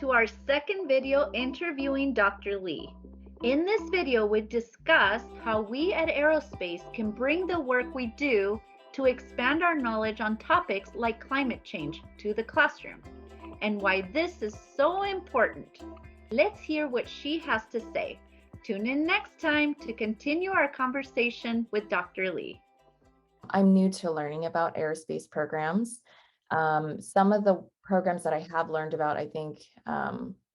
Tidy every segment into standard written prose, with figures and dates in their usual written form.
to our second video interviewing Dr. Lee. In this video, we discuss how we at Aerospace can bring the work we do to expand our knowledge on topics like climate change to the classroom, and why this is so important. Let's hear what she has to say. Tune in next time to continue our conversation with Dr. Lee. I'm new to learning about aerospace programs. Some of the programs that I have learned about, I think,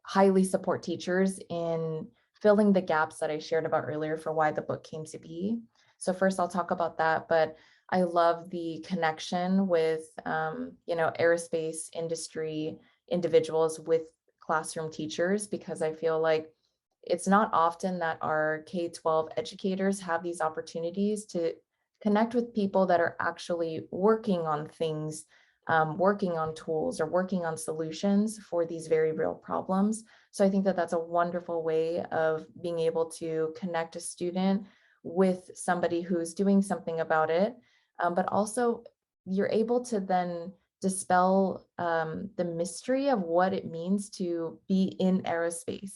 highly support teachers in filling the gaps that I shared about earlier for why the book came to be. So first I'll talk about that, but I love the connection with, aerospace industry individuals with classroom teachers, because I feel like it's not often that our K-12 educators have these opportunities to connect with people that are actually working on things, working on tools or working on solutions for these very real problems. So I think that that's a wonderful way of being able to connect a student with somebody who's doing something about it. But also you're able to then dispel the mystery of what it means to be in aerospace.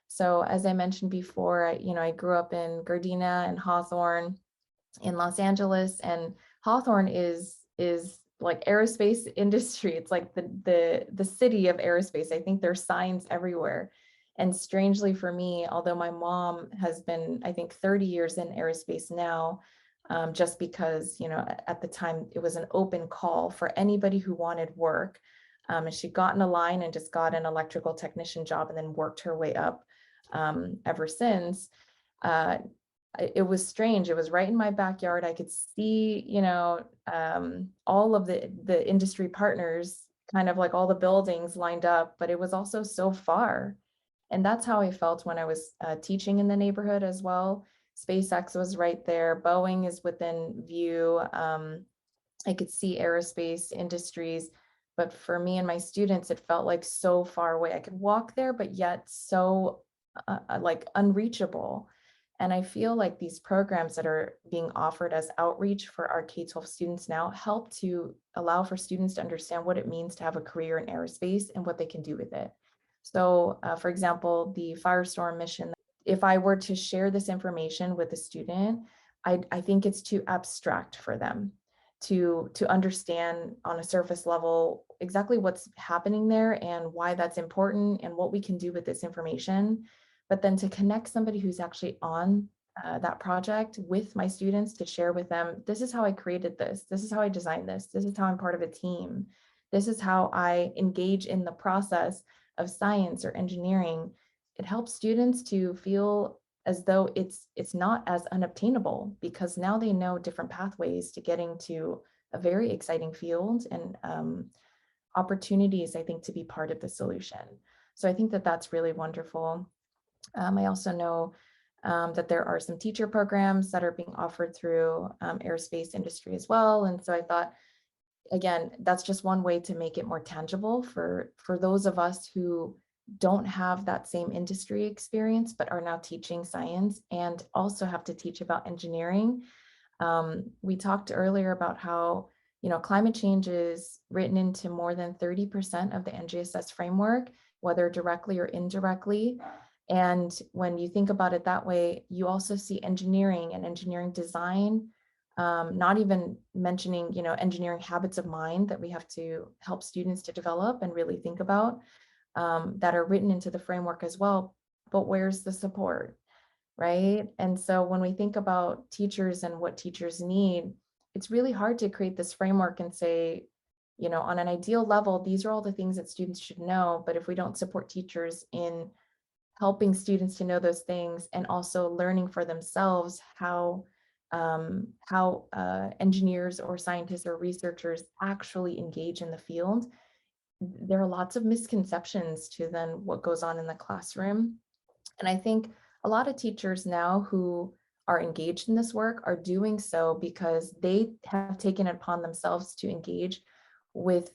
So as I mentioned before, I grew up in Gardena and Hawthorne in Los Angeles, and Hawthorne is like aerospace industry. It's like the city of aerospace. I think there's signs everywhere. And strangely for me, although my mom has been, I think, 30 years in aerospace now, just because, at the time it was an open call for anybody who wanted work. And she got in a line and just got an electrical technician job and then worked her way up ever since. It was strange. It was right in my backyard. I could see, all of the industry partners, kind of like all the buildings lined up, but it was also so far. And that's how I felt when I was teaching in the neighborhood as well. SpaceX was right there. Boeing is within view. I could see aerospace industries, but for me and my students, it felt like so far away. I could walk there, but yet so like unreachable. And I feel like these programs that are being offered as outreach for our K-12 students now help to allow for students to understand what it means to have a career in aerospace and what they can do with it. So for example, the Firestorm mission, if I were to share this information with a student, I think it's too abstract for them to understand on a surface level exactly what's happening there and why that's important and what we can do with this information. But then to connect somebody who's actually on that project with my students, to share with them, this is how I created this. This is how I designed this. This is how I'm part of a team. This is how I engage in the process of science or engineering. It helps students to feel as though it's not as unobtainable, because now they know different pathways to getting to a very exciting field and opportunities, I think, to be part of the solution. So I think that that's really wonderful. I also know that there are some teacher programs that are being offered through aerospace industry as well. And so I thought, again, that's just one way to make it more tangible for those of us who don't have that same industry experience, but are now teaching science and also have to teach about engineering. We talked earlier about how, climate change is written into more than 30% of the NGSS framework, whether directly or indirectly. And when you think about it that way, you also see engineering and engineering design, not even mentioning, engineering habits of mind that we have to help students to develop and really think about, that are written into the framework as well. But where's the support, right? And so when we think about teachers and what teachers need, it's really hard to create this framework and say, on an ideal level, these are all the things that students should know. But if we don't support teachers in helping students to know those things and also learning for themselves how engineers or scientists or researchers actually engage in the field, there are lots of misconceptions to then what goes on in the classroom. And I think a lot of teachers now who are engaged in this work are doing so because they have taken it upon themselves to engage with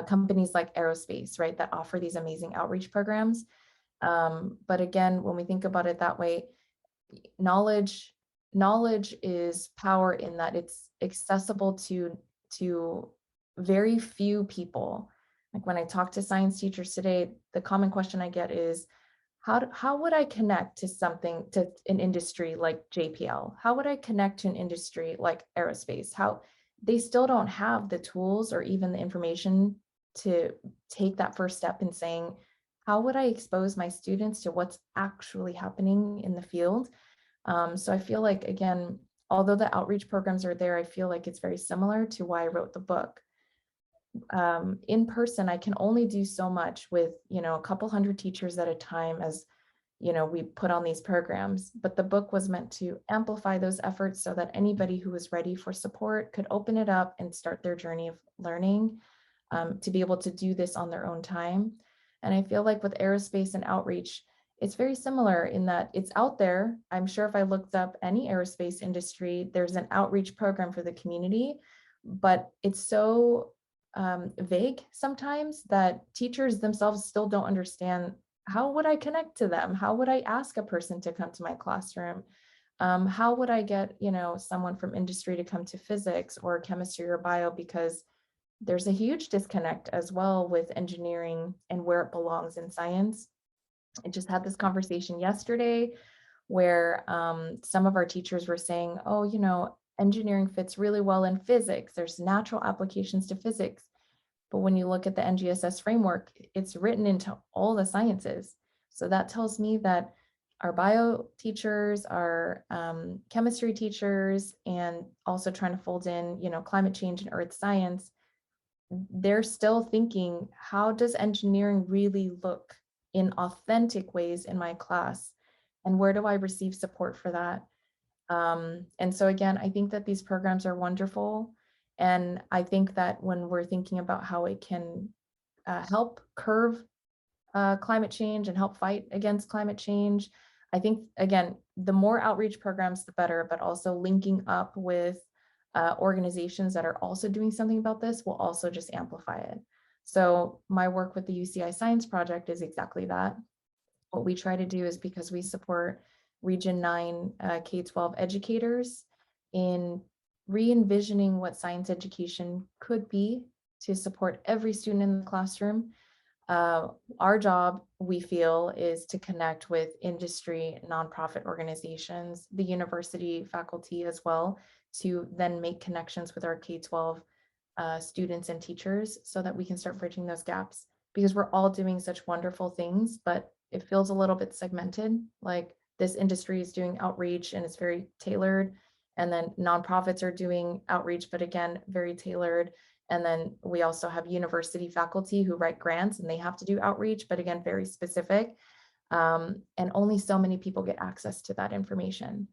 companies like Aerospace, right, that offer these amazing outreach programs. But again, when we think about it that way, knowledge is power in that it's accessible to very few people. Like when I talk to science teachers today, the common question I get is, how would I connect to something, to an industry like JPL? How would I connect to an industry like aerospace? How they still don't have the tools or even the information to take that first step in saying, how would I expose my students to what's actually happening in the field? So I feel like, again, although the outreach programs are there, I feel like it's very similar to why I wrote the book. In person, I can only do so much with, a couple hundred teachers at a time as, we put on these programs, but the book was meant to amplify those efforts so that anybody who was ready for support could open it up and start their journey of learning, to be able to do this on their own time. And I feel like with aerospace and outreach, it's very similar in that it's out there. I'm sure if I looked up any aerospace industry, there's an outreach program for the community, but it's so vague sometimes that teachers themselves still don't understand, how would I connect to them? How would I ask a person to come to my classroom? How would I get, someone from industry to come to physics or chemistry or bio? Because there's a huge disconnect as well with engineering and where it belongs in science. I just had this conversation yesterday where some of our teachers were saying, oh, engineering fits really well in physics. There's natural applications to physics. But when you look at the NGSS framework, it's written into all the sciences. So that tells me that our bio teachers, our chemistry teachers, and also trying to fold in, climate change and earth science, they're still thinking, how does engineering really look in authentic ways in my class? And where do I receive support for that? And so again, I think that these programs are wonderful. And I think that when we're thinking about how it can help curb climate change and help fight against climate change, I think, again, the more outreach programs, the better, but also linking up with organizations that are also doing something about this will also just amplify it. So my work with the UCI Science Project is exactly that. What we try to do is, because we support Region 9 K-12 educators in re-envisioning what science education could be to support every student in the classroom. Our job, we feel, is to connect with industry, nonprofit organizations, the university faculty as well, to then make connections with our K-12 students and teachers so that we can start bridging those gaps, because we're all doing such wonderful things, but it feels a little bit segmented. Like this industry is doing outreach and it's very tailored. And then nonprofits are doing outreach, but again, very tailored. And then we also have university faculty who write grants and they have to do outreach, but again, very specific. And only so many people get access to that information.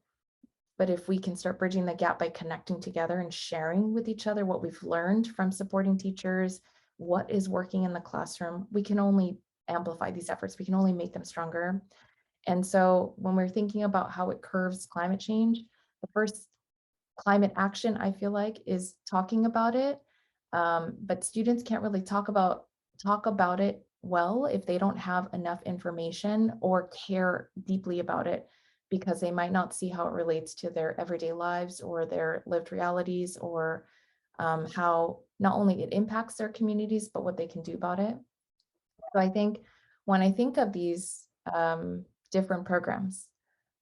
But if we can start bridging the gap by connecting together and sharing with each other what we've learned from supporting teachers, what is working in the classroom, we can only amplify these efforts. We can only make them stronger. And so when we're thinking about how it curves climate change, the first climate action, I feel like, is talking about it. But students can't really talk about it well if they don't have enough information or care deeply about it, because they might not see how it relates to their everyday lives or their lived realities, or how not only it impacts their communities, but what they can do about it. So I think when I think of these different programs,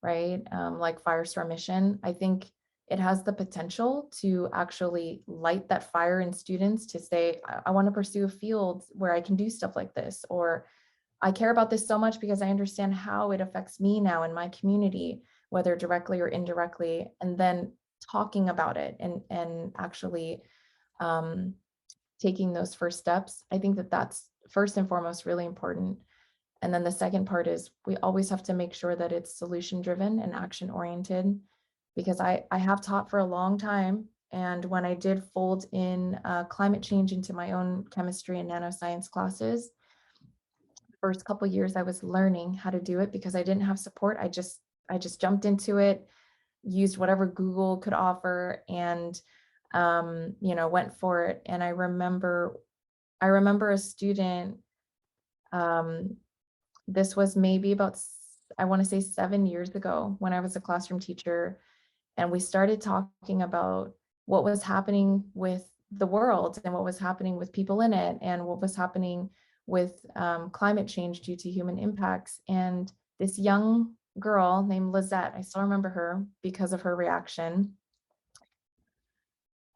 right, like Firestorm Mission, I think it has the potential to actually light that fire in students to say, I want to pursue a field where I can do stuff like this, or I care about this so much because I understand how it affects me now in my community, whether directly or indirectly, and then talking about it and actually um, taking those first steps. I think that that's first and foremost really important. And then the second part is we always have to make sure that it's solution driven and action oriented, because I have taught for a long time. And when I did fold in climate change into my own chemistry and nanoscience classes, first couple years I was learning how to do it because I didn't have support. I just jumped into it, used whatever Google could offer, and went for it. And I remember a student, um, this was maybe about, I want to say 7 years ago, when I was a classroom teacher, and we started talking about what was happening with the world and what was happening with people in it and what was happening with climate change due to human impacts. And this young girl named Lizette, I still remember her because of her reaction.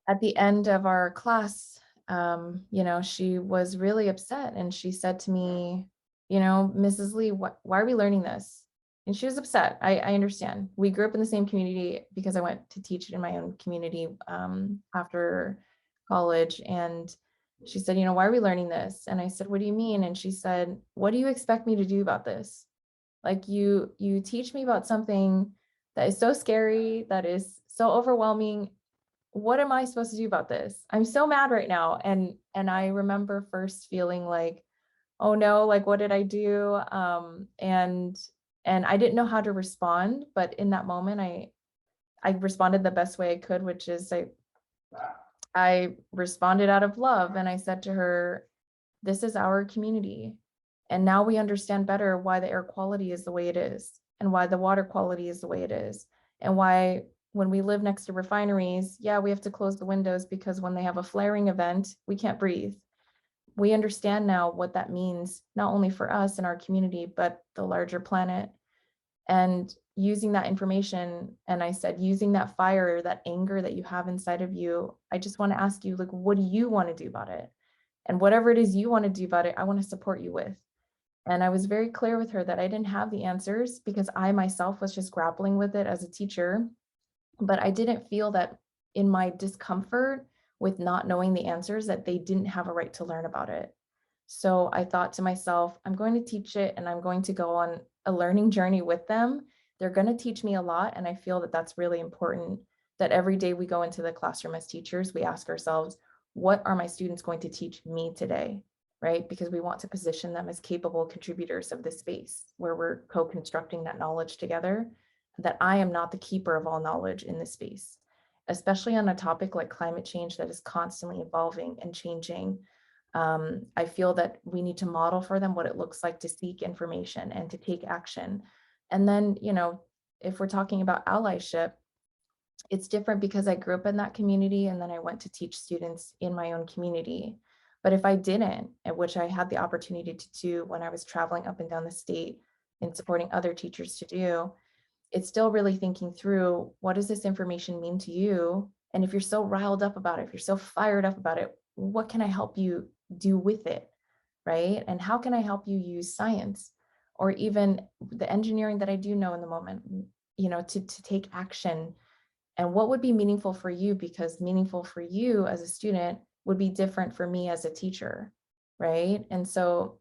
At the end of our class, she was really upset and she said to me, Mrs. Lee, why are we learning this? And she was upset. I understand. We grew up in the same community because I went to teach in my own community after college. And she said, why are we learning this? And I said, what do you mean? And she said, what do you expect me to do about this? Like you teach me about something that is so scary, that is so overwhelming. What am I supposed to do about this? I'm so mad right now. And I remember first feeling like, oh no, like what did I do? And I didn't know how to respond, but in that moment I responded the best way I could, which is I responded out of love and I said to her, this is our community. And now we understand better why the air quality is the way it is and why the water quality is the way it is and why when we live next to refineries, yeah, we have to close the windows because when they have a flaring event, we can't breathe. We understand now what that means, not only for us and our community, but the larger planet. And using that information, and I said, using that fire, that anger that you have inside of you, I just want to ask you, like, what do you want to do about it? And whatever it is you want to do about it, I want to support you with. And I was very clear with her that I didn't have the answers because I myself was just grappling with it as a teacher. But I didn't feel that in my discomfort with not knowing the answers that they didn't have a right to learn about it. So I thought to myself, I'm going to teach it and I'm going to go on a learning journey with them. They're going to teach me a lot. And I feel that that's really important, that every day we go into the classroom as teachers, we ask ourselves, what are my students going to teach me today? Right? Because we want to position them as capable contributors of this space where we're co-constructing that knowledge together, that I am not the keeper of all knowledge in this space, especially on a topic like climate change that is constantly evolving and changing. I feel that we need to model for them what it looks like to seek information and to take action. And then, if we're talking about allyship, it's different because I grew up in that community and then I went to teach students in my own community. But if I didn't, which I had the opportunity to do when I was traveling up and down the state and supporting other teachers to do, it's still really thinking through, what does this information mean to you? And if you're so riled up about it, if you're so fired up about it, what can I help you do with it, right? And how can I help you use science or even the engineering that I do know in the moment, to take action? And what would be meaningful for you? Because meaningful for you as a student would be different for me as a teacher, right? And so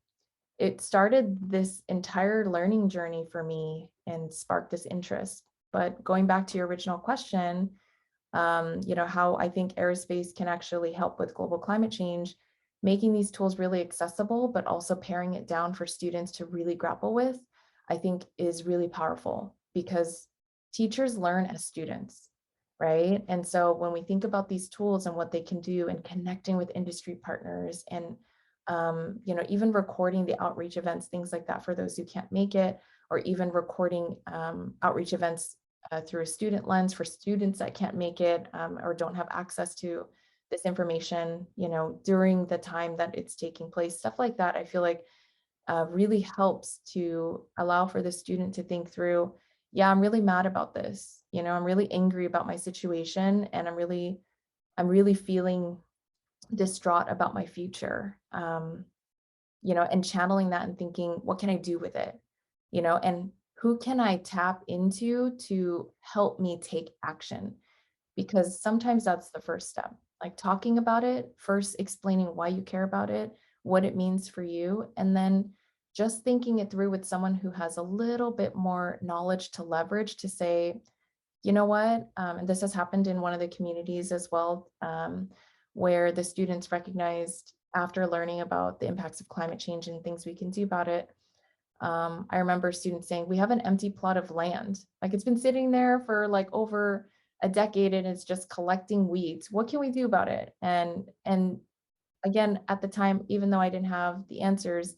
it started this entire learning journey for me and sparked this interest. But going back to your original question, how I think aerospace can actually help with global climate change, making these tools really accessible, but also paring it down for students to really grapple with, I think is really powerful because teachers learn as students, right? And so when we think about these tools and what they can do and connecting with industry partners and even recording the outreach events, things like that for those who can't make it, or even recording outreach events through a student lens for students that can't make it or don't have access to this information, during the time that it's taking place, stuff like that, I feel like really helps to allow for the student to think through, yeah, I'm really mad about this, I'm really angry about my situation, and I'm really feeling distraught about my future, and channeling that and thinking, what can I do with it? And who can I tap into to help me take action? Because sometimes that's the first step, like talking about it, first explaining why you care about it, what it means for you, and then just thinking it through with someone who has a little bit more knowledge to leverage to say, you know what, and this has happened in one of the communities as well, where the students recognized after learning about the impacts of climate change and things we can do about it. I remember students saying, we have an empty plot of land. Like it's been sitting there for like over a decade and it's just collecting weeds. What can we do about it? And again, at the time, even though I didn't have the answers,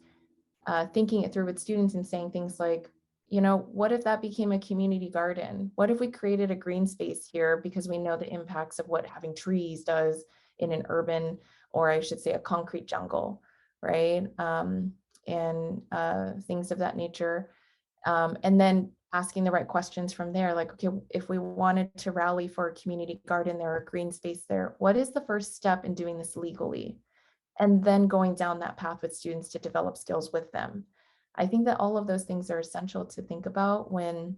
thinking it through with students and saying things like, what if that became a community garden? What if we created a green space here because we know the impacts of what having trees does in an urban, or I should say a concrete jungle, right? And things of that nature. And then asking the right questions from there, like, okay, if we wanted to rally for a community garden there or a green space there, what is the first step in doing this legally? And then going down that path with students to develop skills with them. I think that all of those things are essential to think about when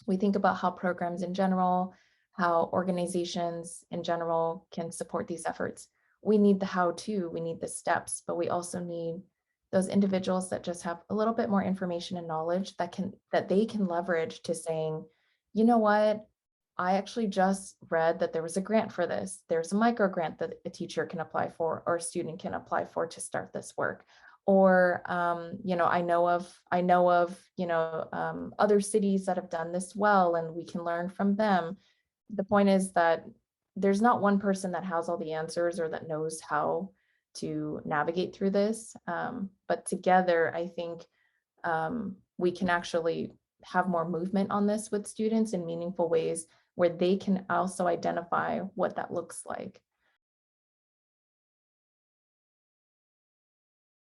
we think about how programs in general, how organizations in general can support these efforts. We need the how to, we need the steps, but we also need those individuals that just have a little bit more information and knowledge that they can leverage to saying, you know what, I actually just read that there was a grant for this. There's a micro grant that a teacher can apply for or a student can apply for to start this work. Or I know of other cities that have done this well, and we can learn from them. The point is that there's not one person that has all the answers or that knows how to navigate through this. But together, I think we can actually have more movement on this with students in meaningful ways where they can also identify what that looks like.